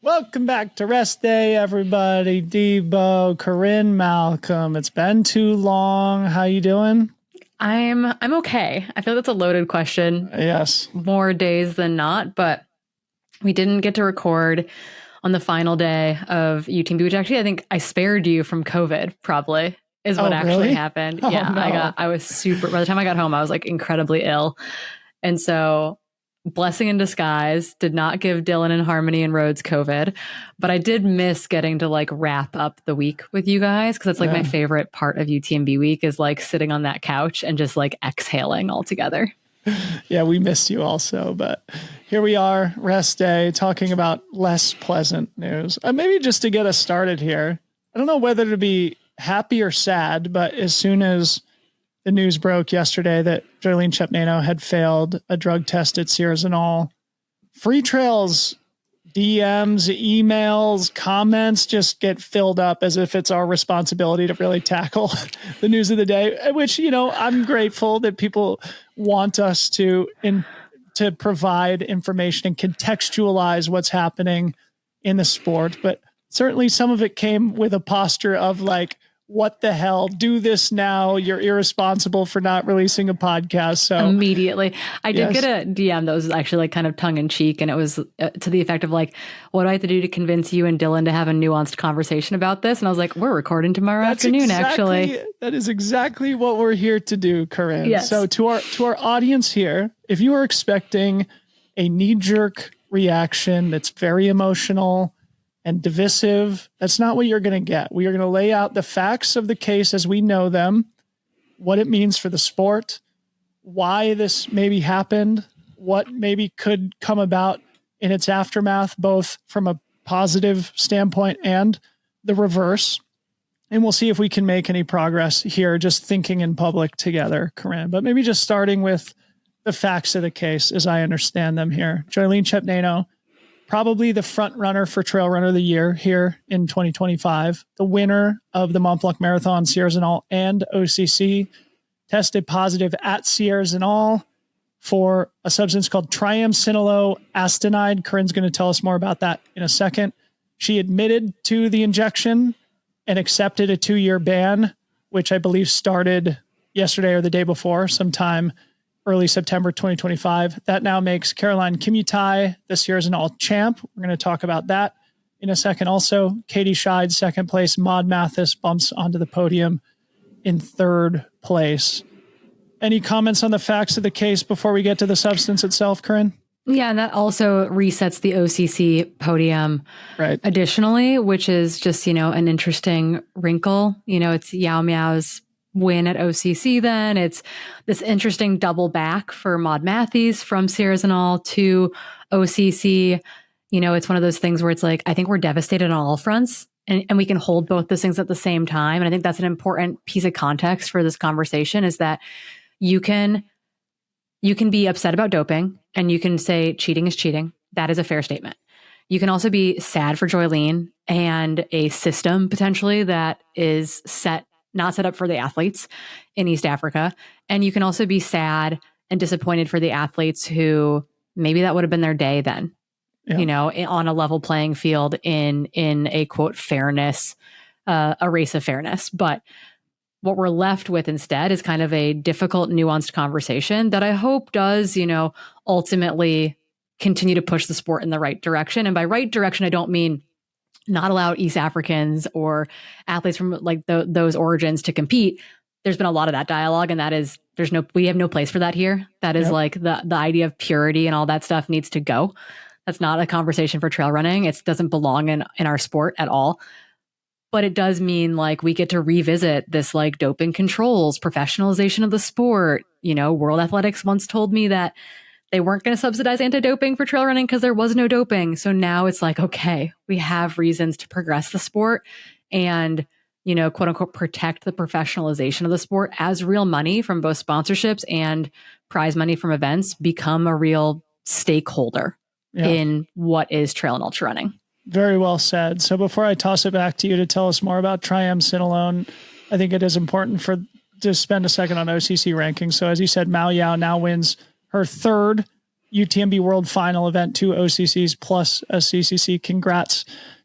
Welcome back to Rest Day, everybody. Debo, Corrine Malcolm. It's been too long. How you doing? I'm okay. I feel that's a loaded question. Yes. More days than not, but we didn't get to record on the final day of UTMB, which actually I think I spared you from COVID, probably, is what actually happened. Oh, yeah, no. I was super, by the time I got home, I was like incredibly ill. And so blessing in disguise, did not give Dylan and Harmony and Rhodes COVID, but I did miss getting to like wrap up the week with you guys, because it's like my favorite part of UTMB week is like sitting on that couch and just like exhaling all together. Yeah, we missed you also, but here we are, Rest Day, talking about less pleasant news. Maybe just to get us started here, I don't know whether to be happy or sad, but as soon as the news broke yesterday that Joyline Chepgneno had failed a drug test at Sears&All, Freetrail's DMs, emails, comments just get filled up as if it's our responsibility to really tackle the news of the day, which, you know, I'm grateful that people want us to provide information and contextualize what's happening in the sport. But certainly some of it came with a posture of like, what the hell, do this now. You're irresponsible for not releasing a podcast. So immediately I did get a DM that was actually like kind of tongue in cheek. And it was to the effect of like, what do I have to do to convince you and Dylan to have a nuanced conversation about this? And I was like, we're recording tomorrow afternoon, actually. That is exactly what we're here to do, Corrine. Yes. So to our audience here, if you are expecting a knee-jerk reaction that's very emotional and divisive, that's not what you're going to get. We are going to lay out the facts of the case as we know them, what it means for the sport, why this maybe happened, what maybe could come about in its aftermath, both from a positive standpoint and the reverse. And we'll see if we can make any progress here, just thinking in public together, Corrine. But maybe just starting with the facts of the case as I understand them here. Joyline Chepgneno, probably the front runner for Trail Runner of the Year here in 2025. The winner of the Mont Blanc Marathon, Sears&All, and OCC, tested positive at Sears&All for a substance called triamcinolone. Corinne's going to tell us more about that in a second. She admitted to the injection and accepted a 2-year ban, which I believe started yesterday or the day before, sometime early September 2025. That now makes Caroline Kimutai this Sears&All champ. We're going to talk about that in a second. Also, Katie Scheid, second place. Maud Mathis bumps onto the podium in third place. Any comments on the facts of the case before we get to the substance itself, Corinne? Yeah, and that also resets the OCC podium additionally, which is just, you know, an interesting wrinkle. You know, it's Yao Miao's win at OCC then. It's this interesting double back for Maud Matthews from Sears&All to OCC. You know, it's one of those things where it's like, I think we're devastated on all fronts and we can hold both those things at the same time. And I think that's an important piece of context for this conversation is that you can be upset about doping and you can say cheating is cheating. That is a fair statement. You can also be sad for Joylene and a system potentially that is not set up for the athletes in East Africa. And you can also be sad and disappointed for the athletes who maybe that would have been their day then, you know, on a level playing field in a quote fairness, a race of fairness. But what we're left with instead is kind of a difficult, nuanced conversation that I hope does, you know, ultimately continue to push the sport in the right direction. And by right direction, I don't mean not allow East Africans or athletes from like those origins to compete. There's been a lot of that dialogue, and that is we have no place for that here. That is like the idea of purity and all that stuff needs to go. That's not a conversation for trail running. It doesn't belong in our sport at all. But it does mean like we get to revisit this like doping controls, professionalization of the sport. You know, World Athletics once told me that they weren't going to subsidize anti-doping for trail running because there was no doping. So now it's like, okay, we have reasons to progress the sport and, you know, quote unquote, protect the professionalization of the sport as real money from both sponsorships and prize money from events become a real stakeholder in what is trail and ultra running. Very well said. So before I toss it back to you to tell us more about triamcinolone, I think it is important to spend a second on OCC rankings. So as you said, Mao Yao now wins her third UTMB World Final event, 2 OCCs plus a CCC. Congrats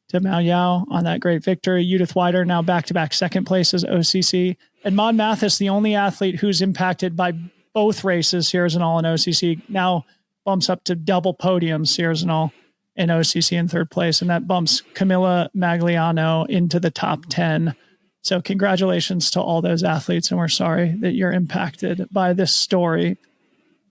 to Mao Yao on that great victory. Judith Wider now back-to-back second place as OCC. And Maud Mathis, the only athlete who's impacted by both races, Sierras and All and OCC, now bumps up to double podiums, Sierras and All and OCC in third place. And that bumps Camilla Magliano into the top 10. So congratulations to all those athletes. And we're sorry that you're impacted by this story.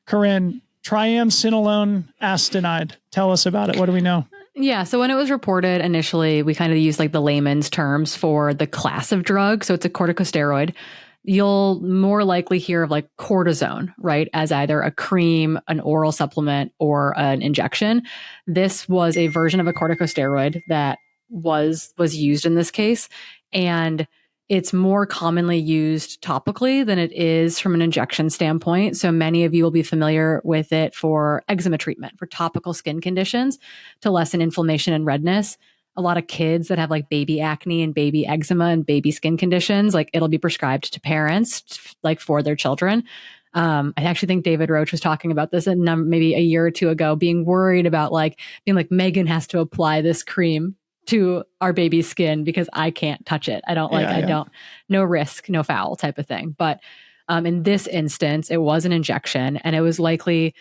Corrine, triamcinolone acetonide. Tell us about it. What do we know? Yeah. So when it was reported initially, we kind of used like the layman's terms for the class of drug. So it's a corticosteroid. You'll more likely hear of like cortisone, right? As either a cream, an oral supplement, or an injection. This was a version of a corticosteroid that was used in this case. And it's more commonly used topically than it is from an injection standpoint. So many of you will be familiar with it for eczema treatment, for topical skin conditions to lessen inflammation and redness. A lot of kids that have like baby acne and baby eczema and baby skin conditions, like it'll be prescribed to parents like for their children. I actually think David Roach was talking about this maybe a year or two ago, being worried about being like, Megan has to apply this cream to our baby's skin because I can't touch it. I don't no risk, no foul type of thing. But in this instance, it was an injection and it was likely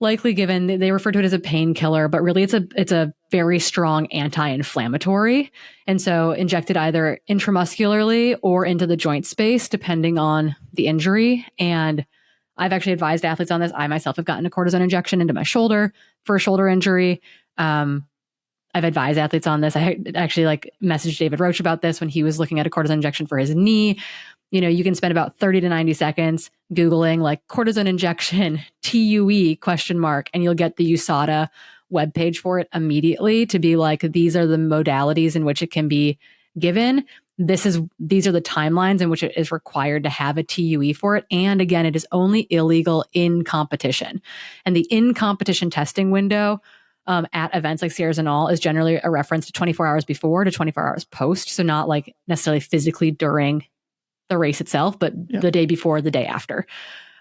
given, they refer to it as a painkiller, but really it's a very strong anti-inflammatory. And so injected either intramuscularly or into the joint space, depending on the injury. And I've actually advised athletes on this. I myself have gotten a cortisone injection into my shoulder for a shoulder injury. I've advised athletes on this. I actually messaged David Roach about this when he was looking at a cortisone injection for his knee. You know, you can spend about 30 to 90 seconds Googling cortisone injection, TUE ? And you'll get the USADA webpage for it immediately to be these are the modalities in which it can be given. These are the timelines in which it is required to have a TUE for it. And again, it is only illegal in competition. And the in competition testing window at events like Sierras and All is generally a reference to 24 hours before to 24 hours post. So not necessarily physically during the race itself, but the day before, the day after.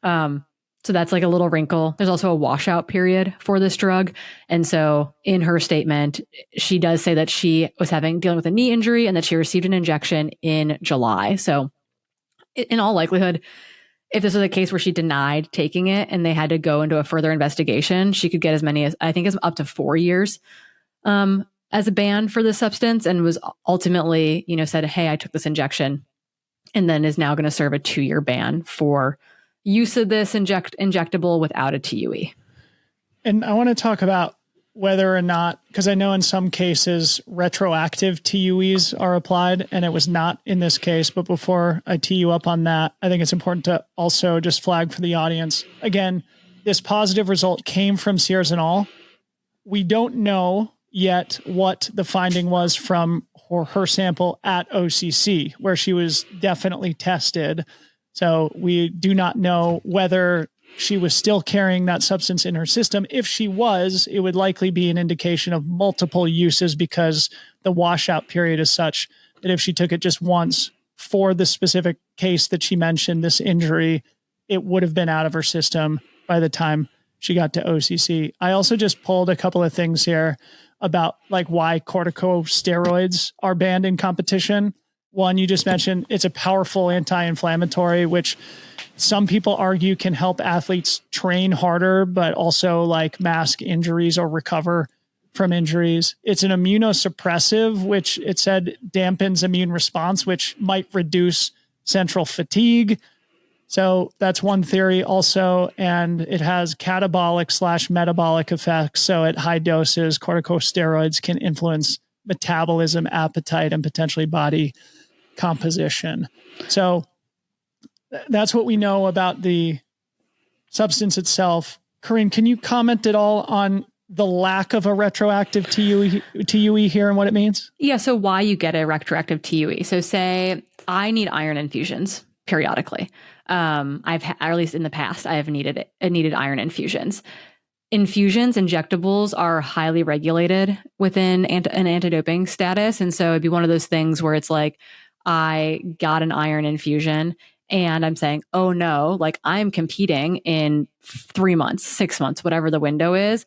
So that's a little wrinkle. There's also a washout period for this drug. And so in her statement, she does say that she was dealing with a knee injury and that she received an injection in July. So in all likelihood, if this was a case where she denied taking it and they had to go into a further investigation, she could get as many as, I think, as up to 4 years as a ban for this substance, and was ultimately, said, hey, I took this injection, and then is now going to serve a 2-year ban for use of this injectable without a TUE. And I want to talk about whether or not, because I know in some cases retroactive TUEs are applied, and it was not in this case. But before I tee you up on that, I think it's important to also just flag for the audience. Again, this positive result came from Sierras and All. We don't know yet what the finding was from her sample at OCC, where she was definitely tested. So we do not know whether she was still carrying that substance in her system. If she was, it would likely be an indication of multiple uses, because the washout period is such that if she took it just once for the specific case that she mentioned, this injury, it would have been out of her system by the time she got to OCC. I also just pulled a couple of things here about why corticosteroids are banned in competition. One, you just mentioned, it's a powerful anti-inflammatory, which some people argue can help athletes train harder, but also mask injuries or recover from injuries. It's an immunosuppressive, which it said dampens immune response, which might reduce central fatigue. So that's one theory also. And it has catabolic/metabolic effects. So at high doses, corticosteroids can influence metabolism, appetite, and potentially body composition. So that's what we know about the substance itself. Corrine, can you comment at all on the lack of a retroactive TUE here and what it means? Yeah. So why you get a retroactive TUE. So say I need iron infusions periodically. or at least in the past, I have needed iron infusions. Injectables are highly regulated within an anti-doping status. And so it'd be one of those things where it's I got an iron infusion and I'm saying, oh no, like I'm competing in 3 months, 6 months, whatever the window is,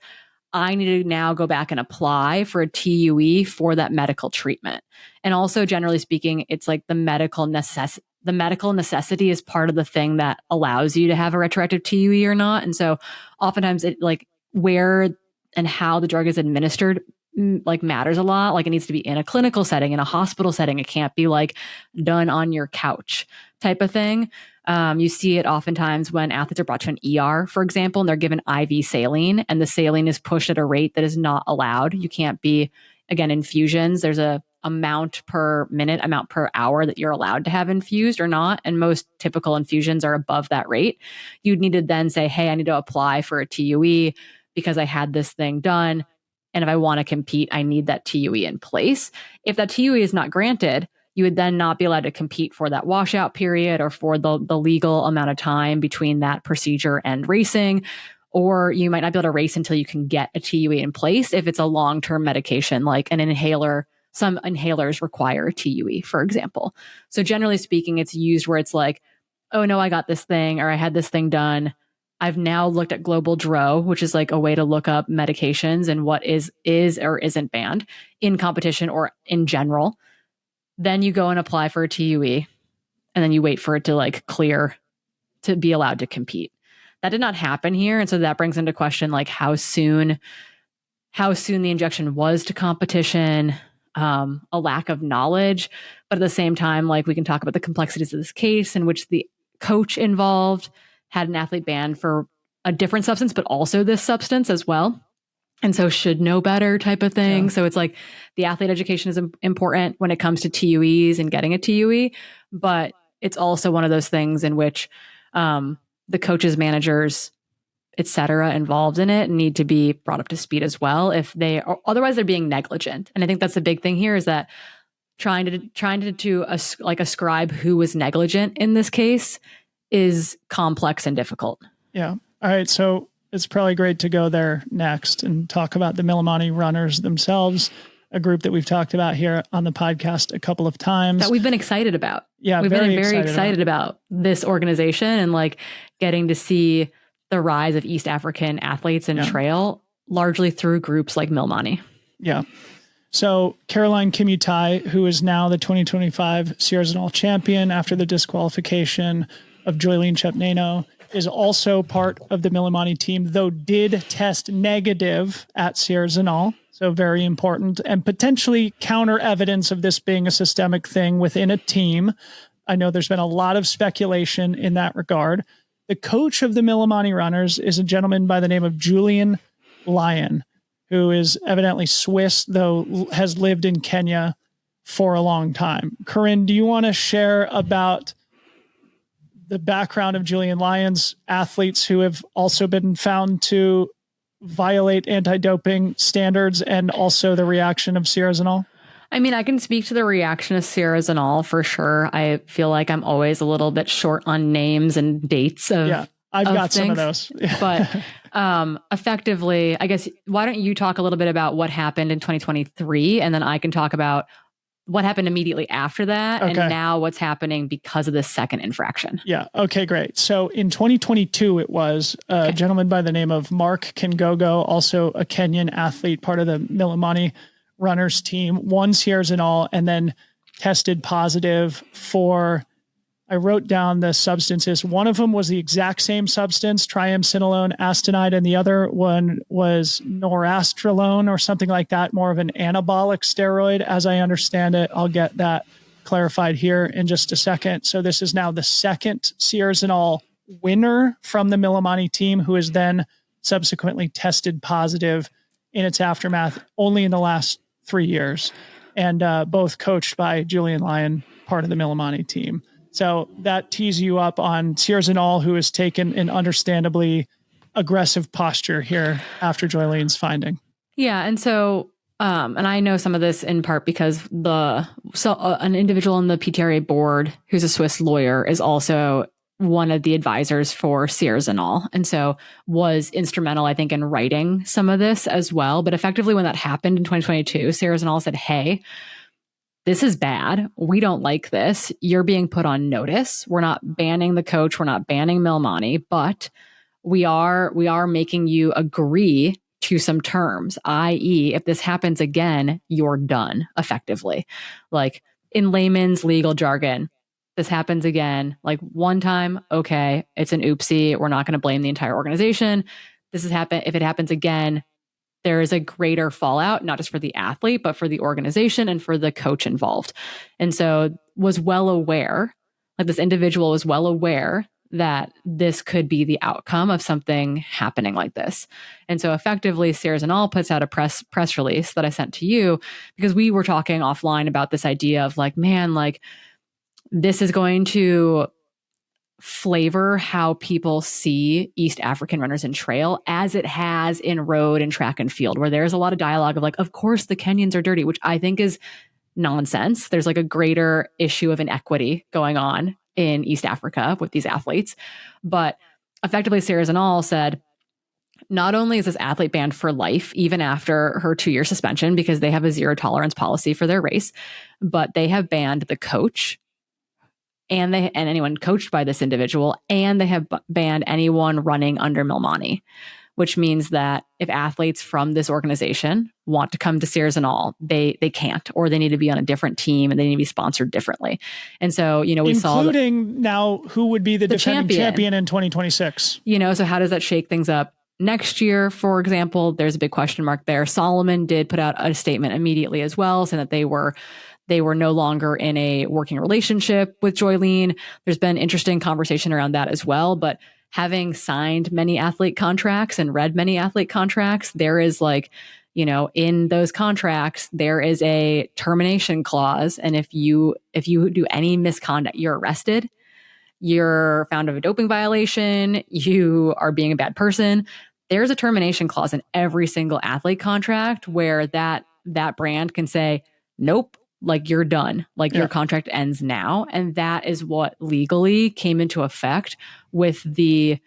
I need to now go back and apply for a TUE for that medical treatment. And also, generally speaking, it's like the medical necessity is part of the thing that allows you to have a retroactive TUE or not. And so oftentimes it like where and how the drug is administered like matters a lot. Like it needs to be in a clinical setting, in a hospital setting. It can't be like done on your couch type of thing. You see it oftentimes when athletes are brought to an ER, for example, and they're given IV saline, and the saline is pushed at a rate that is not allowed. You can't be, again, infusions. There's a amount per minute, amount per hour that you're allowed to have infused or not. And most typical infusions are above that rate. You'd need to then say, hey, I need to apply for a TUE because I had this thing done. And if I want to compete, I need that TUE in place. If that TUE is not granted, you would then not be allowed to compete for that washout period or for the legal amount of time between that procedure and racing. Or you might not be able to race until you can get a TUE in place if it's a long-term medication like an inhaler. Some inhalers require a TUE, for example. So generally speaking, it's used where it's like, oh no, I got this thing or I had this thing done. I've now looked at Global DRO, which is like a way to look up medications and what is or isn't banned in competition or in general. Then you go and apply for a TUE, and then you wait for it to like clear to be allowed to compete. That did not happen here. And so that brings into question like how soon the injection was to competition, a lack of knowledge. But at the same time, like we can talk about the complexities of this case in which the coach involved had an athlete banned for a different substance, but also this substance as well. And so should know better type of thing. Yeah. So it's like the athlete education is important when it comes to TUEs and getting a TUE, but it's also one of those things in which the coaches, managers, et cetera, involved in it need to be brought up to speed as well. If they are, otherwise they're being negligent. And I think that's the big thing here is that trying to ascribe who was negligent in this case is complex and difficult. Yeah. All right. So it's probably great to go there next and talk about the Millimani runners themselves, a group that we've talked about here on the podcast a couple of times. That we've been excited about. Yeah. We've been very excited about this organization and like getting to see the rise of East African athletes in trail, largely through groups like Millimani. Yeah. So Caroline Kimutai, who is now the 2025 Sierra champion after the disqualification of Joyline Chepgneno, is also part of the Millimani team, though did test negative at Sierra. So very important and potentially counter evidence of this being a systemic thing within a team. I know there's been a lot of speculation in that regard. The coach of the Millimani runners is a gentleman by the name of Julian Lyon, who is evidently Swiss, though has lived in Kenya for a long time. Corrine, do you want to share about the background of Julian Lyons, athletes who have also been found to violate anti-doping standards, and also the reaction of Sierra? I mean, I can speak to the reaction of Sierra for sure. I feel like I'm always a little bit short on names and dates of I've got things. Some of those. But effectively, I guess, why don't you talk a little bit about what happened in 2023, and then I can talk about what happened immediately after that, and now what's happening because of this second infraction. Yeah. Okay, great. So in 2022, it was a gentleman by the name of Mark Kingogo, also a Kenyan athlete, part of the Millimani runners team, won Sierra and then tested positive for, I wrote down the substances. One of them was the exact same substance, triamcinolone acetonide, and the other one was norastrolone or something like that, more of an anabolic steroid, as I understand it. I'll get that clarified here in just a second. So this is now the second Sierra winner from the Millimani team, who has then subsequently tested positive in its aftermath only in the last 3 years, and both coached by Julian Lyon, part of the Millimani team. So that tees you up on Sierra who has taken an understandably aggressive posture here after Joylene's finding. Yeah. And so, and I know some of this in part because an individual on the PTRA board who's a Swiss lawyer is also one of the advisors for Sierra and so was instrumental, I think, in writing some of this as well. But effectively when that happened in 2022, Sierra said, hey, this is bad. We don't like this. You're being put on notice. We're not banning the coach. We're not banning Milmani, but we are making you agree to some terms, i.e., if this happens again, you're done effectively. Like in layman's legal jargon, this happens again, like one time, okay, it's an oopsie. We're not going to blame the entire organization. If it happens again, there is a greater fallout, not just for the athlete, but for the organization and for the coach involved. And so was well aware, like this individual was well aware that this could be the outcome of something happening like this. And so effectively, Sears and All puts out a press release that I sent to you because we were talking offline about this idea of like, man, like this is going to flavor how people see East African runners in trail as it has in road and track and field, where there's a lot of dialogue of like, of course the Kenyans are dirty, which I think is nonsense. There's like a greater issue of inequity going on in East Africa with these athletes. But effectively, Sears and All said, not only is this athlete banned for life, even after her 2-year suspension, because they have a zero tolerance policy for their race, but they have banned the coach and anyone coached by this individual, and they have banned anyone running under Milmani, which means that if athletes from this organization want to come to Sears and All, they can't, or they need to be on a different team and they need to be sponsored differently. And so, we saw including now who would be the defending champion in 2026. So how does that shake things up? Next year, for example, there's a big question mark there. Salomon did put out a statement immediately as well, saying that they were no longer in a working relationship with Joylene. There's been interesting conversation around that as well. But having signed many athlete contracts and read many athlete contracts, there is in those contracts, there is a termination clause. And if you do any misconduct, you're arrested, you're found of a doping violation, you are being a bad person. There's a termination clause in every single athlete contract where that brand can say, nope, like you're done, like your contract ends now. And that is what legally came into effect with the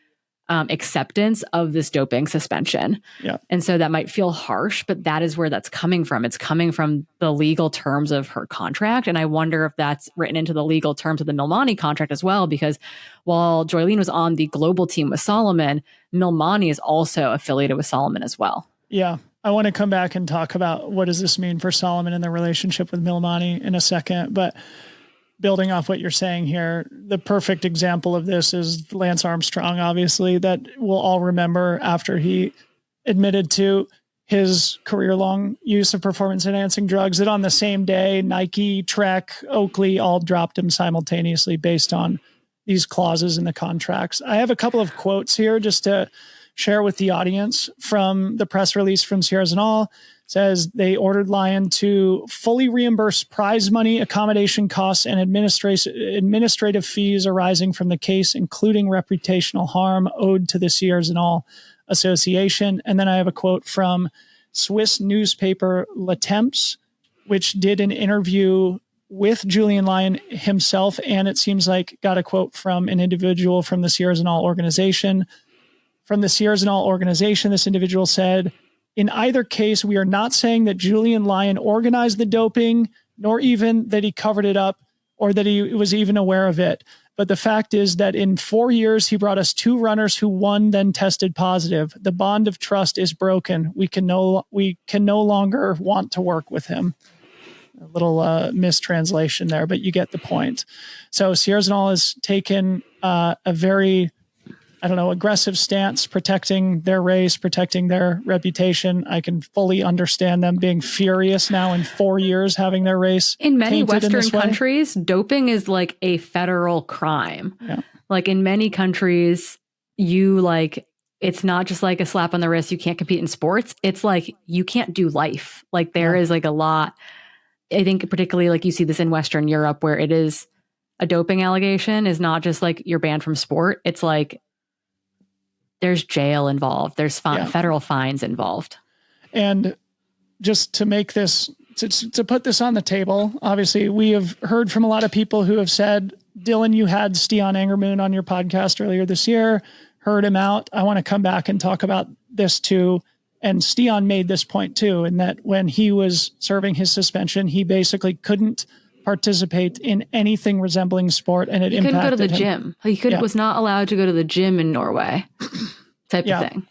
acceptance of this doping suspension. Yeah. And so that might feel harsh, but that is where that's coming from. It's coming from the legal terms of her contract. And I wonder if that's written into the legal terms of the Milmani contract as well, because while Joylene was on the global team with Salomon, Milmani is also affiliated with Salomon as well. Yeah. I want to come back and talk about what does this mean for Salomon and the relationship with Milmani in a second. But building off what you're saying here, the perfect example of this is Lance Armstrong, obviously, that we'll all remember after he admitted to his career-long use of performance-enhancing drugs, that on the same day, Nike, Trek, Oakley all dropped him simultaneously based on these clauses in the contracts. I have a couple of quotes here just to share with the audience from the press release from Sears and All. It says they ordered Lion to fully reimburse prize money, accommodation costs, and administrative fees arising from the case, including reputational harm owed to the Sears and All Association. And then I have a quote from Swiss newspaper Le Temps, which did an interview with Julian Lyon himself, and it seems like got a quote from an individual from the Sears and All organization. From the Sears and All organization, this individual said, in either case, we are not saying that Julian Lyon organized the doping, nor even that he covered it up or that he was even aware of it. But the fact is that in 4 years, he brought us 2 runners who one then tested positive. The bond of trust is broken. We can no longer want to work with him. A little mistranslation there, but you get the point. So Sears and All has taken a very aggressive stance, protecting their race, protecting their reputation. I can fully understand them being furious now in 4 years, having their race. In many Western countries, doping is like a federal crime. Yeah. Like in many countries, it's not just like a slap on the wrist. You can't compete in sports. It's like, you can't do life. Like there is like a lot, I think particularly like you see this in Western Europe, where it is a doping allegation is not just like you're banned from sport. It's like, there's jail involved. There's federal fines involved. And just to make this, to put this on the table, obviously we have heard from a lot of people who have said, Dylan, you had Stian Angermoon on your podcast earlier this year, heard him out. I want to come back and talk about this too. And Stian made this point too, in that when he was serving his suspension, he basically couldn't participate in anything resembling sport, and he couldn't go to the gym. He was not allowed to go to the gym in Norway, type of thing.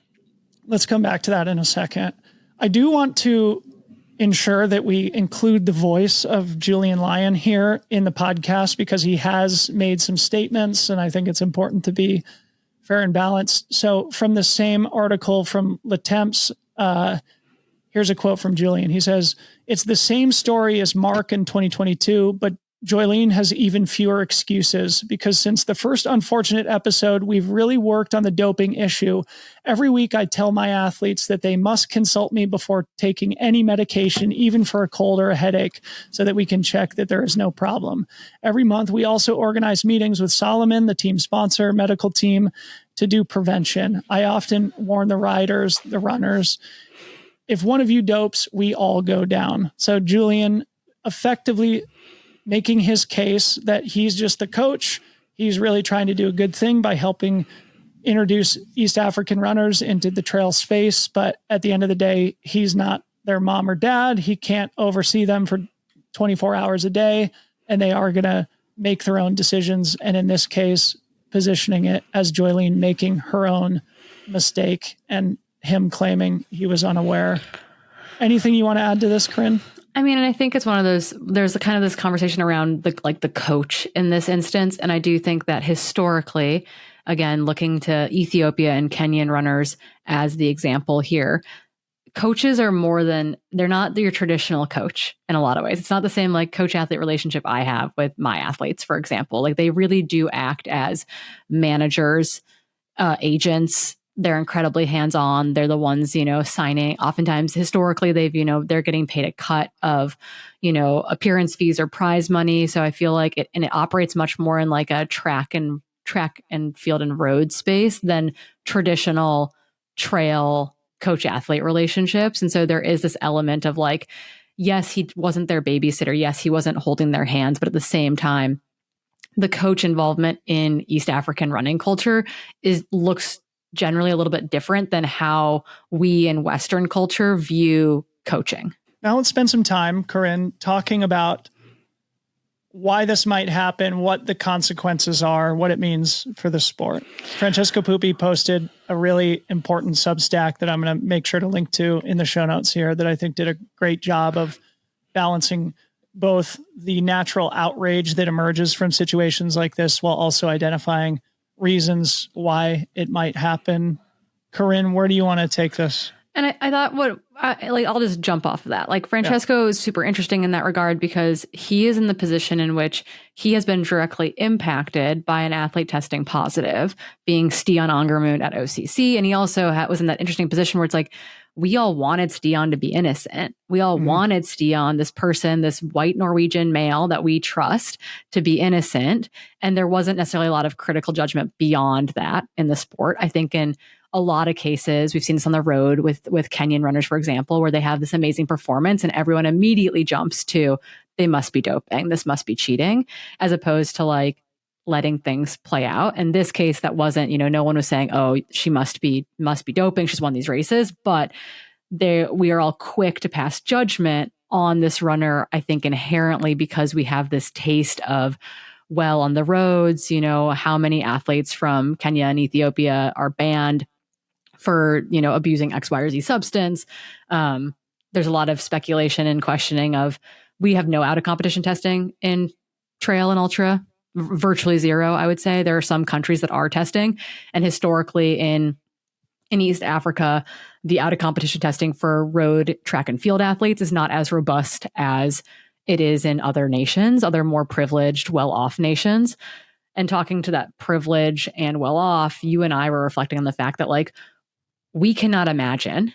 Let's come back to that in a second. I do want to ensure that we include the voice of Julian Lyon here in the podcast, because he has made some statements, and I think it's important to be fair and balanced. So from the same article from Le Temps, here's a quote from Julian. He says, "It's the same story as Mark in 2022, but Joylene has even fewer excuses, because since the first unfortunate episode, we've really worked on the doping issue. Every week I tell my athletes that they must consult me before taking any medication, even for a cold or a headache, so that we can check that there is no problem. Every month we also organize meetings with Solomon, the team sponsor, medical team, to do prevention. I often warn the riders, the runners, if one of you dopes, we all go down." So Julian effectively making his case that he's just the coach. He's really trying to do a good thing by helping introduce East African runners into the trail space. But at the end of the day, he's not their mom or dad. He can't oversee them for 24 hours a day, and they are going to make their own decisions. And in this case, positioning it as Joylene making her own mistake and him claiming he was unaware. Anything you want to add to this, Corrine? I mean, and I think it's one of those, there's a kind of this conversation around the coach in this instance. And I do think that historically, again, looking to Ethiopia and Kenyan runners as the example here, coaches are they're not your traditional coach in a lot of ways. It's not the same like coach-athlete relationship I have with my athletes, for example. Like they really do act as managers, agents. They're incredibly hands-on. They're the ones, signing. Oftentimes, historically, they're getting paid a cut of, appearance fees or prize money. So I feel like it operates much more in like a track and field and road space than traditional trail coach-athlete relationships. And so there is this element of like, yes, he wasn't their babysitter. Yes, he wasn't holding their hands. But at the same time, the coach involvement in East African running culture looks generally a little bit different than how we in Western culture view coaching. Now let's spend some time, Corrine, talking about why this might happen, what the consequences are, what it means for the sport. Francesco Puppi posted a really important Substack that I'm going to make sure to link to in the show notes here, that I think did a great job of balancing both the natural outrage that emerges from situations like this while also identifying reasons why it might happen. Corrine, where do you want to take this? And I thought I'll just jump off of that. Like Francesco is super interesting in that regard, because he is in the position in which he has been directly impacted by an athlete testing positive, being Stian Angermund at OCC. And he also was in that interesting position where it's like, we all wanted Stian to be innocent. We all wanted Stian, this person, this white Norwegian male that we trust, to be innocent. And there wasn't necessarily a lot of critical judgment beyond that in the sport. I think in a lot of cases, we've seen this on the road with Kenyan runners, for example, where they have this amazing performance and everyone immediately jumps to, they must be doping, this must be cheating, as opposed to like letting things play out. In this case, that wasn't, no one was saying, oh, she must be doping, she's won these races, but we are all quick to pass judgment on this runner, I think inherently because we have this taste of, well, on the roads, how many athletes from Kenya and Ethiopia are banned for, abusing X, Y, or Z substance. There's a lot of speculation and questioning of, we have no out of competition testing in trail and ultra, virtually zero, I would say. There are some countries that are testing, and historically in East Africa, the out of competition testing for road, track, and field athletes is not as robust as it is in other nations, other more privileged, well-off nations. And talking to that privilege and well-off, you and I were reflecting on the fact that like, we cannot imagine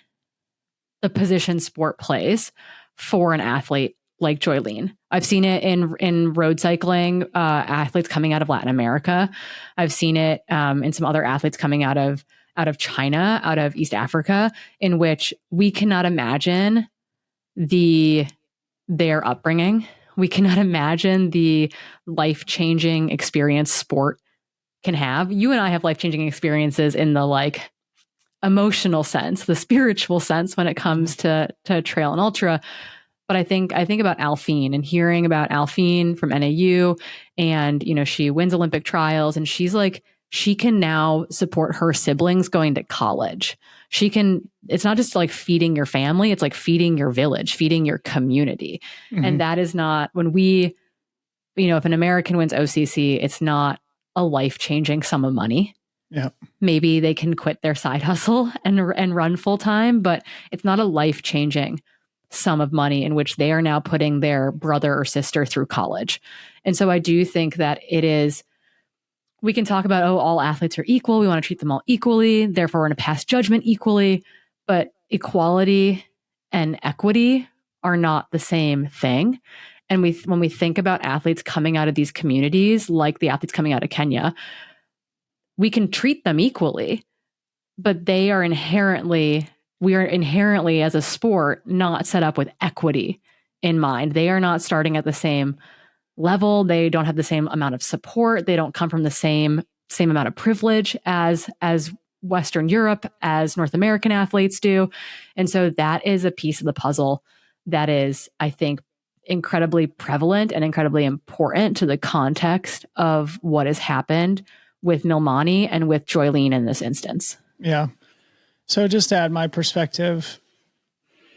the position sport plays for an athlete like Joylene. I've seen it in road cycling, athletes coming out of Latin America. I've seen it in some other athletes coming out of China, out of East Africa, in which we cannot imagine their upbringing. We cannot imagine the life-changing experience sport can have. You and I have life-changing experiences in the like emotional sense, the spiritual sense when it comes to trail and ultra. But I think about Alphine and hearing about Alphine from NAU, and, you know, she wins Olympic trials, and she's like, she can now support her siblings going to college. It's not just like feeding your family, it's like feeding your village, feeding your community. Mm-hmm. And that is not, when we, you know, if an American wins OCC, it's not a life-changing sum of money. Yeah. Maybe they can quit their side hustle and run full time, but it's not a life-changing sum of money in which they are now putting their brother or sister through college. And so I do think that it is, we can talk about, all athletes are equal. We want to treat them all equally. Therefore, we're going to pass judgment equally. But equality and equity are not the same thing. And when we think about athletes coming out of these communities, like the athletes coming out of Kenya, we can treat them equally, but we are inherently as a sport not set up with equity in mind. They are not starting at the same level. They don't have the same amount of support. They don't come from the same amount of privilege as Western Europe, as North American athletes do. And so that is a piece of the puzzle that is, I think, incredibly prevalent and incredibly important to the context of what has happened with Milmani and with Joylene in this instance. Yeah. So just to add my perspective,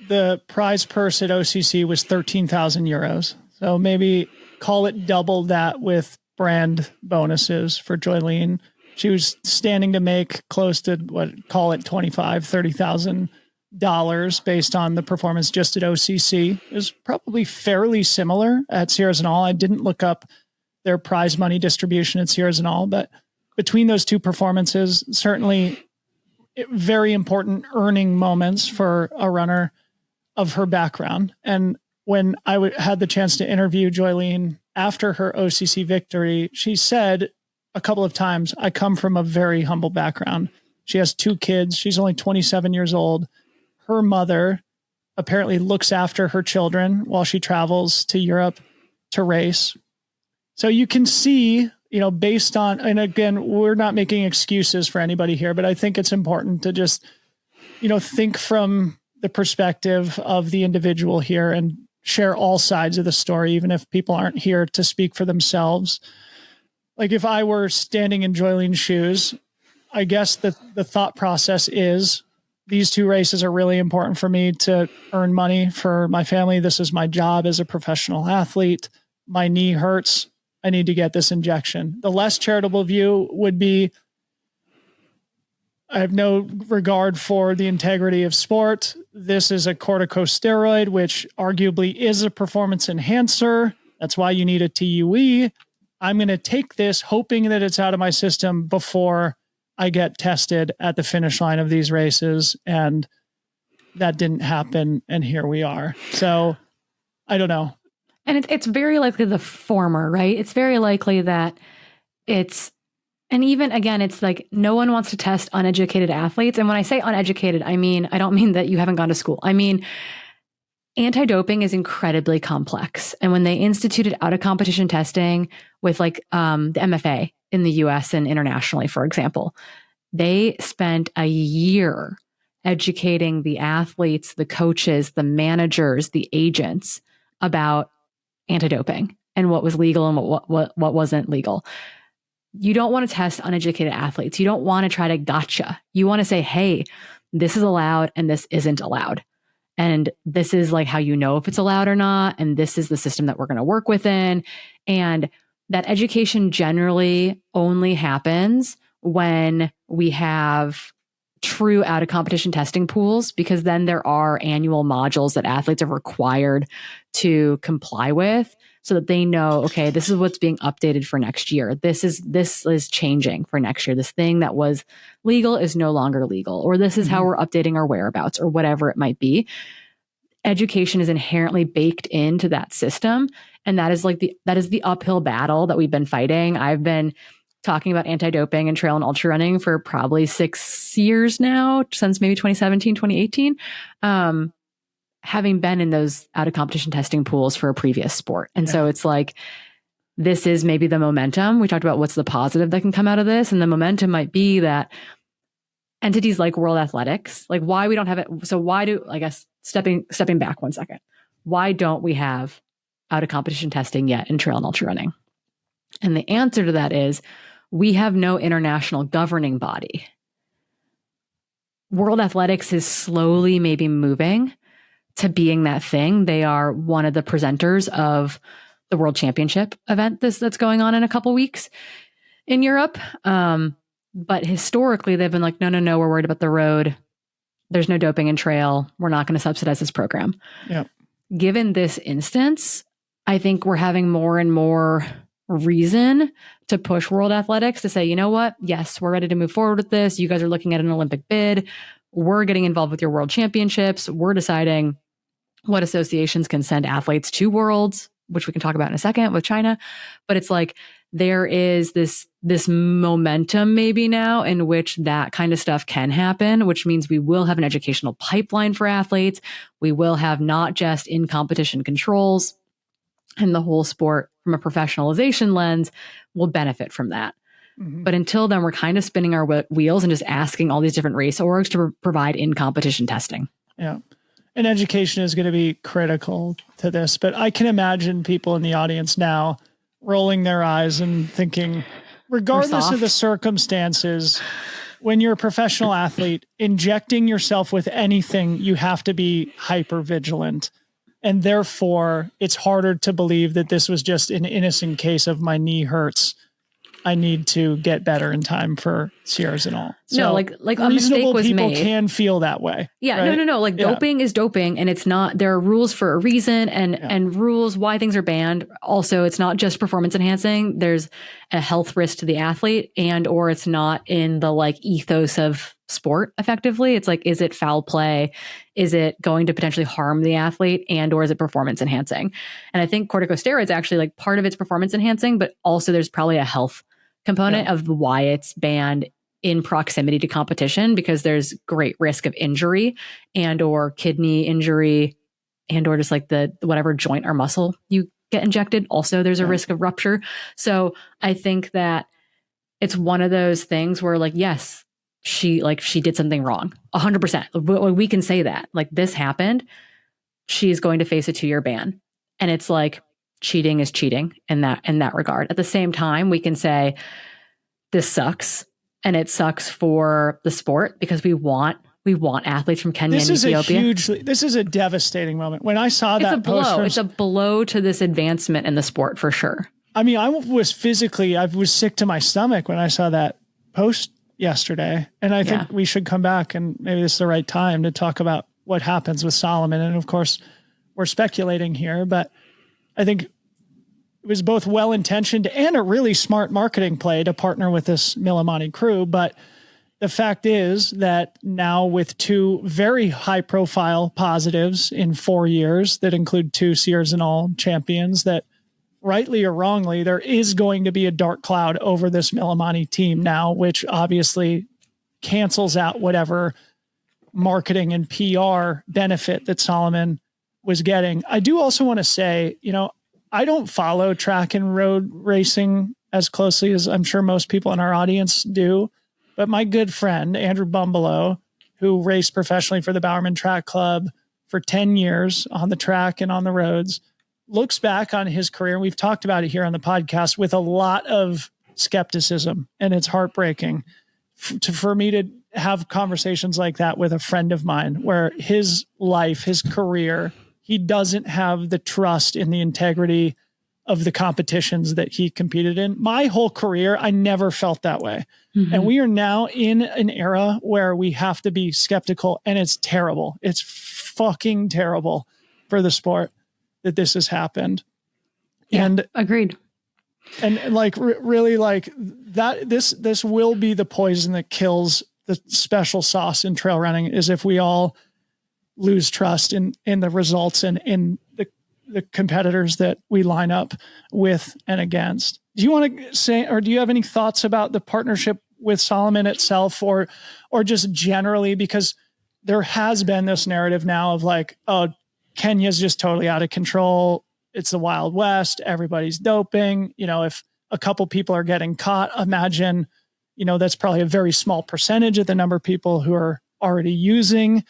the prize purse at OCC was 13,000 euros. So maybe call it double that with brand bonuses for Joylene. She was standing to make close to call it $25,000, $30,000 based on the performance just at OCC. It was probably fairly similar at Sierras and All. I didn't look up their prize money distribution at Sierras and All, but between those two performances, certainly very important earning moments for a runner of her background. And when I had the chance to interview Joylene after her OCC victory, she said a couple of times, I come from a very humble background. She has 2 kids. She's only 27 years old. Her mother apparently looks after her children while she travels to Europe to race. So you can see, you know, based on, and again, we're not making excuses for anybody here, but I think it's important to just, you know, think from the perspective of the individual here and share all sides of the story, even if people aren't here to speak for themselves. Like if I were standing in Joylene's shoes, I guess the thought process is these 2 races are really important for me to earn money for my family. This is my job as a professional athlete. My knee hurts. I need to get this injection. The less charitable view would be, I have no regard for the integrity of sport. This is a corticosteroid, which arguably is a performance enhancer. That's why you need a TUE. I'm going to take this hoping that it's out of my system before I get tested at the finish line of these races. And that didn't happen. And here we are. So I don't know. And it's very likely the former, right? It's very likely that and even again, it's like no one wants to test uneducated athletes. And when I say uneducated, I don't mean that you haven't gone to school. I mean, anti-doping is incredibly complex. And when they instituted out of competition testing with like the MFA in the US and internationally, for example, they spent a year educating the athletes, the coaches, the managers, the agents about anti-doping and what was legal and what wasn't legal. You don't want to test uneducated athletes. You don't want to try to gotcha. You want to say, hey, this is allowed and this isn't allowed. And this is like how you know if it's allowed or not. And this is the system that we're going to work within. And that education generally only happens when we have true out of competition testing pools, because then there are annual modules that athletes are required to comply with so that they know, okay, this is what's being updated for next year. This is changing for next year. This thing that was legal is no longer legal, or this is how we're updating our whereabouts, or whatever it might be. Education is inherently baked into that system. And that is the uphill battle that we've been fighting. I've been talking about anti-doping and trail and ultra running for probably 6 years now, since maybe 2017, 2018, having been in those out of competition testing pools for a previous sport. And so it's like, this is maybe the momentum. We talked about what's the positive that can come out of this. And the momentum might be that entities like World Athletics, like why we don't have it. So why do, I guess, stepping back 1 second, why don't we have out of competition testing yet in trail and ultra running? And the answer to that is we have no international governing body. World Athletics is slowly maybe moving to being that thing. They are one of the presenters of the World Championship event that's going on in a couple weeks in Europe. But historically, they've been like, no, we're worried about the road. There's no doping in trail. We're not going to subsidize this program. Yeah. Given this instance, I think we're having more and more reason to push World Athletics to say, you know what? Yes, we're ready to move forward with this. You guys are looking at an Olympic bid. We're getting involved with your world championships. We're deciding what associations can send athletes to worlds, which we can talk about in a second with China. But it's like there is this momentum maybe now in which that kind of stuff can happen, which means we will have an educational pipeline for athletes. We will have not just in competition controls, and the whole sport from a professionalization lens will benefit from that. Mm-hmm. But until then, we're kind of spinning our wheels and just asking all these different race orgs to provide in competition testing. Yeah. And education is going to be critical to this, but I can imagine people in the audience now rolling their eyes and thinking, regardless of the circumstances, when you're a professional athlete, injecting yourself with anything, you have to be hyper vigilant. And therefore, it's harder to believe that this was just an innocent case of my knee hurts. I need to get better in time for Sierras and all. So no, like a mistake was people made. Can feel that way. Yeah, right? no. Like doping is doping, and it's not. There are rules for a reason, and rules why things are banned. Also, it's not just performance enhancing. There's a health risk to the athlete, and or it's not in the like ethos of sport. Effectively, it's like, is it foul play? Is it going to potentially harm the athlete, and or is it performance enhancing? And I think corticosteroids actually like part of it's performance enhancing, but also there's probably a health component of why it's banned in proximity to competition, because there's great risk of injury and or kidney injury and or just like the whatever joint or muscle you get injected. Also, there's a risk of rupture. So I think that it's one of those things where like, yes, she did something wrong 100%. We can say that like this happened. She's going to face a 2-year ban. And it's like, cheating is cheating in that regard. At the same time, we can say this sucks, and it sucks for the sport because we want athletes from Kenya and Ethiopia. This is a devastating moment. When I saw that post, it's a blow to this advancement in the sport for sure. I mean, I was sick to my stomach when I saw that post yesterday, and I think we should come back and maybe this is the right time to talk about what happens with Solomon. And of course, we're speculating here, but I think it was both well-intentioned and a really smart marketing play to partner with this Millimani crew. But the fact is that now with 2 very high-profile positives in 4 years that include 2 Sears and all champions, that rightly or wrongly, there is going to be a dark cloud over this Millimani team now, which obviously cancels out whatever marketing and PR benefit that Solomon was getting. I do also want to say, I don't follow track and road racing as closely as I'm sure most people in our audience do, but my good friend, Andrew Bumbalow, who raced professionally for the Bowerman Track Club for 10 years on the track and on the roads, looks back on his career, and we've talked about it here on the podcast, with a lot of skepticism, and it's heartbreaking for me to have conversations like that with a friend of mine, where his life, his career, he doesn't have the trust in the integrity of the competitions that he competed in. My whole career, I never felt that way. Mm-hmm. And we are now in an era where we have to be skeptical, and it's terrible. It's fucking terrible for the sport that this has happened. Yeah, and agreed. And like, really like that, this will be the poison that kills the special sauce in trail running, is if we all lose trust in the results and in the competitors that we line up with and against. Do you want to say, or do you have any thoughts about the partnership with Solomon itself, or just generally, because there has been this narrative now of like, oh, Kenya's just totally out of control. It's the Wild West. Everybody's doping. If a couple people are getting caught, imagine that's probably a very small percentage of the number of people who are already using.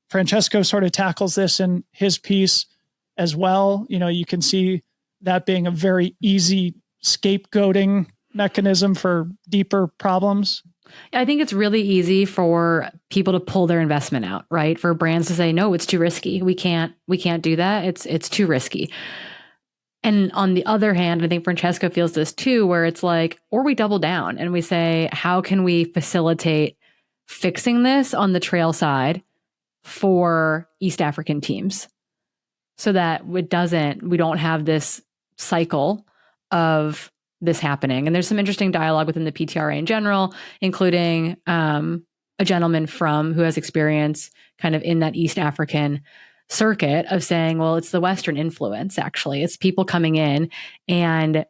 Francesco sort of tackles this in his piece as well. You can see that being a very easy scapegoating mechanism for deeper problems. I think it's really easy for people to pull their investment out, right? For brands to say, no, it's too risky. We can't do that. It's too risky. And on the other hand, I think Francesco feels this too, where it's like, or we double down and we say, how can we facilitate fixing this on the trail side for East African teams so that we don't have this cycle of this happening. And there's some interesting dialogue within the PTRA in general, including a gentleman who has experience kind of in that East African circuit of saying, well, it's the Western influence, actually. It's people coming in and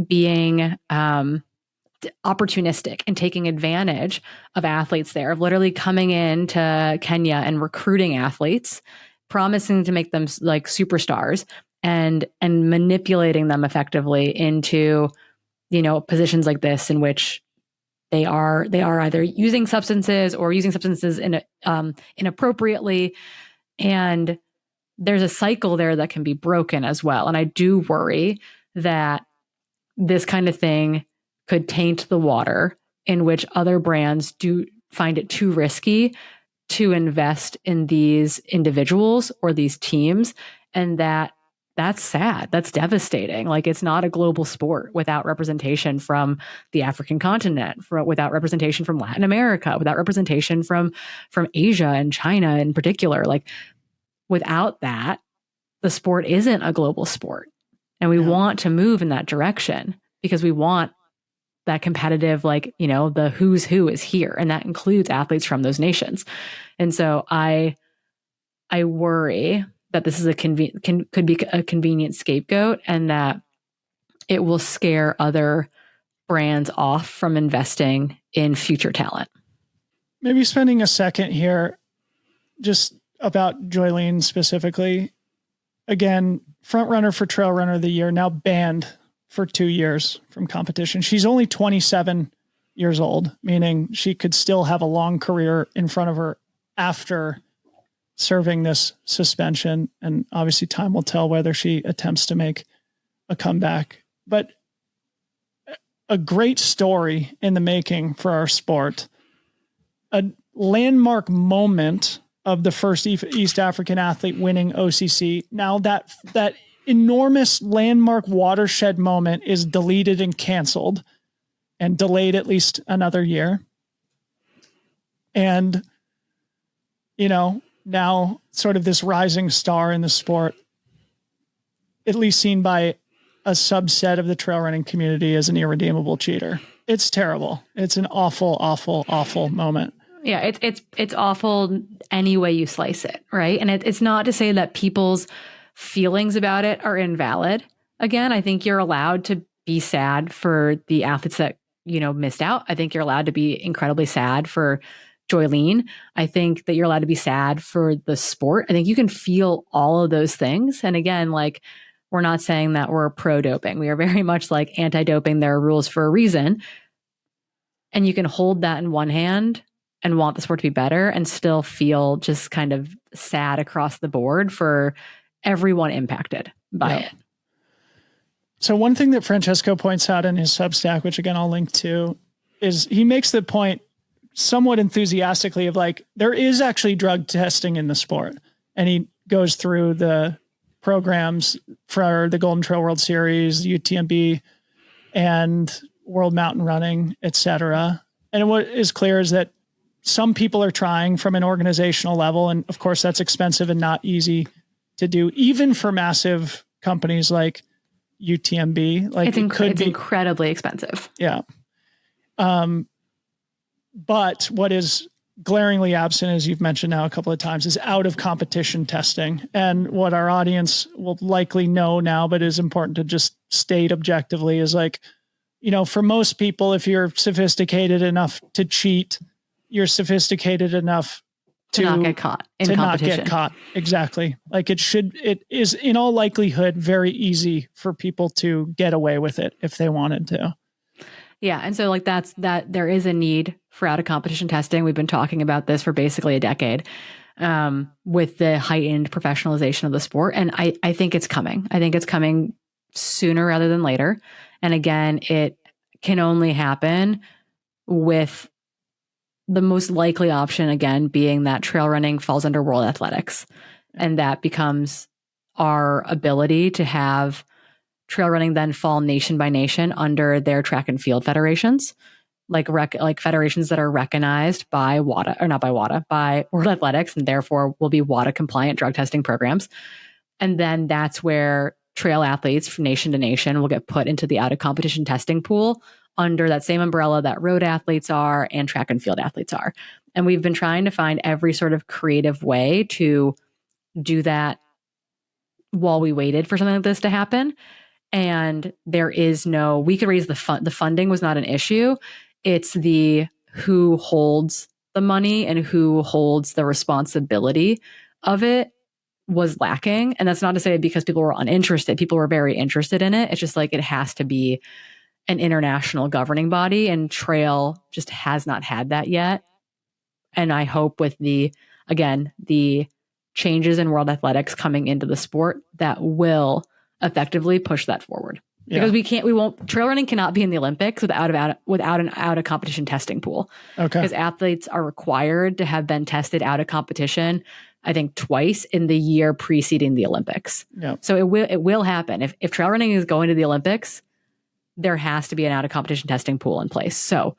being opportunistic and taking advantage of athletes there, of literally coming into Kenya and recruiting athletes, promising to make them like superstars and manipulating them effectively into positions like this in which they are either using substances or using substances inappropriately. And there's a cycle there that can be broken as well. And I do worry that this kind of thing could taint the water in which other brands do find it too risky to invest in these individuals or these teams. And that's sad. That's devastating. Like, it's not a global sport without representation from the African continent, without representation from Latin America, without representation from Asia and China in particular. Like, without that, the sport isn't a global sport. And we want to move in that direction because we want that competitive, the who's who is here. And that includes athletes from those nations. And so I worry that this is could be a convenient scapegoat and that it will scare other brands off from investing in future talent. Maybe spending a second here just about Joylene specifically. Again, front runner for Trail Runner of the Year, now banned for 2 years from competition. She's only 27 years old, meaning she could still have a long career in front of her after serving this suspension. And obviously time will tell whether she attempts to make a comeback. But a great story in the making for our sport. A landmark moment of the first East African athlete winning OCC. Now that enormous landmark watershed moment is deleted and canceled and delayed at least another year. And, now sort of this rising star in the sport, at least seen by a subset of the trail running community as an irredeemable cheater. It's terrible. It's an awful, awful, awful moment. Yeah, it's awful any way you slice it, right? And it's not to say that people's feelings about it are invalid. Again, I think you're allowed to be sad for the athletes that, missed out. I think you're allowed to be incredibly sad for Joylene. I think that you're allowed to be sad for the sport. I think you can feel all of those things. And again, we're not saying that we're pro-doping. We are very much anti-doping. There are rules for a reason. And you can hold that in one hand and want the sport to be better and still feel just kind of sad across the board for everyone impacted by it. So one thing that Francesco points out in his Substack, which again I'll link to, is he makes the point somewhat enthusiastically of there is actually drug testing in the sport. And he goes through the programs for the Golden Trail World Series, UTMB, and World Mountain Running, etc. And what is clear is that some people are trying from an organizational level. And of course, that's expensive and not easy to do, even for massive companies like UTMB. It's incredibly expensive. Yeah. But what is glaringly absent, as you've mentioned now a couple of times, is out of competition testing. And what our audience will likely know now, but is important to just state objectively, is for most people, if you're sophisticated enough to cheat, you're sophisticated enough to not get caught in to competition. Not get caught. Exactly. It is in all likelihood very easy for people to get away with it if they wanted to. Yeah. And so like that there is a need for out of competition testing. We've been talking about this for basically a decade with the heightened professionalization of the sport. And I think it's coming. I think it's coming sooner rather than later. And again, it can only happen with the most likely option, again, being that trail running falls under World Athletics. And that becomes our ability to have trail running then fall nation by nation under their track and field federations, like federations that are recognized by WADA, or not by WADA, by World Athletics, and therefore will be WADA compliant drug testing programs. And then that's where trail athletes from nation to nation will get put into the out of competition testing pool under that same umbrella that road athletes are and track and field athletes are. And we've been trying to find every sort of creative way to do that while we waited for something like this to happen. And there is no, we could raise the funding was not an issue. It's the who holds the money and who holds the responsibility of it was lacking. And that's not to say because people were uninterested. People were very interested in it. It's just like it has to be an international governing body, and trail just has not had that yet. And I hope with the changes in World Athletics coming into the sport that will effectively push that forward. Yeah. Because trail running cannot be in the Olympics without an out of competition testing pool. Okay. Because athletes are required to have been tested out of competition, I think twice in the year preceding the Olympics. Yeah. So it will happen. If trail running is going to the Olympics, there has to be an out of competition testing pool in place. So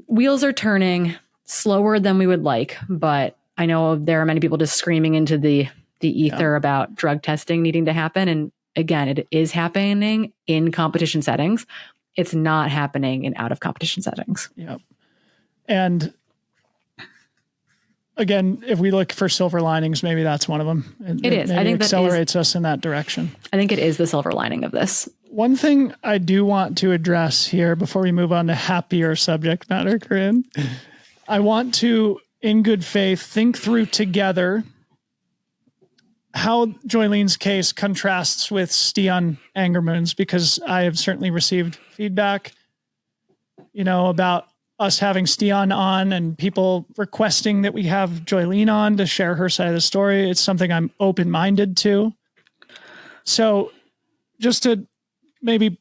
wheels are turning slower than we would like, but I know there are many people just screaming into the ether about drug testing needing to happen. And again, it is happening in competition settings. It's not happening in out of competition settings. Yep. And again, if we look for silver linings, maybe that's one of them. It is. I think it accelerates us in that direction. I think it is the silver lining of this. One thing I do want to address here before we move on to happier subject matter, Corrine, I want to, in good faith, think through together how Joylene's case contrasts with Stian Angermund's, because I have certainly received feedback, about us having Stian on and people requesting that we have Joylene on to share her side of the story. It's something I'm open-minded to. So just to maybe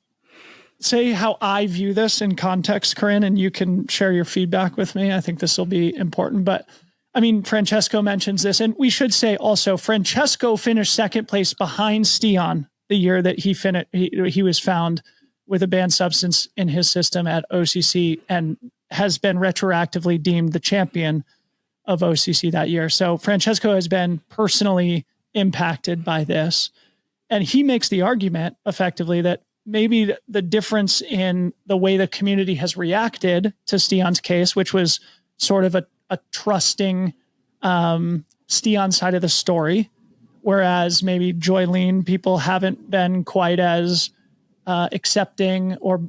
say how I view this in context, Corrine, and you can share your feedback with me. I think this will be important, but I mean, Francesco mentions this, and we should say also Francesco finished second place behind Stian the year that he was found with a banned substance in his system at OCC and has been retroactively deemed the champion of OCC that year. So Francesco has been personally impacted by this. And he makes the argument effectively that maybe the difference in the way the community has reacted to Stian's case, which was sort of a trusting Stian side of the story, whereas maybe Joylene people haven't been quite as accepting or